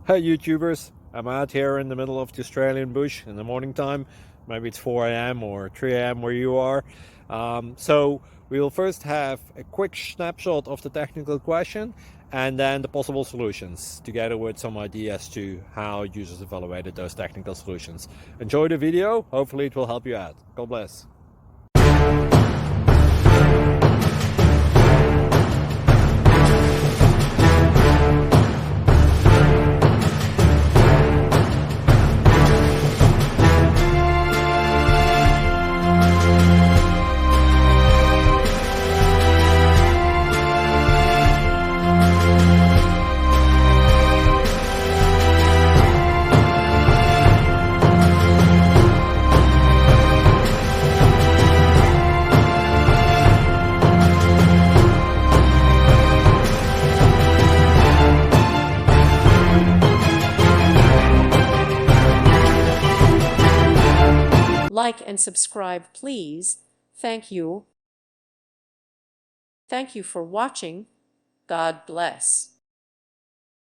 Hey YouTubers, I'm out here in the middle of the Australian bush in the morning time. Maybe it's 4 a.m. or 3 a.m. where you are. So we'll first have a quick snapshot of the technical question and then the possible solutions, together with some ideas to how users evaluated those technical solutions. Enjoy the video, hopefully it will help you out. God bless. Like and subscribe, please. Thank you. Thank you for watching. God bless.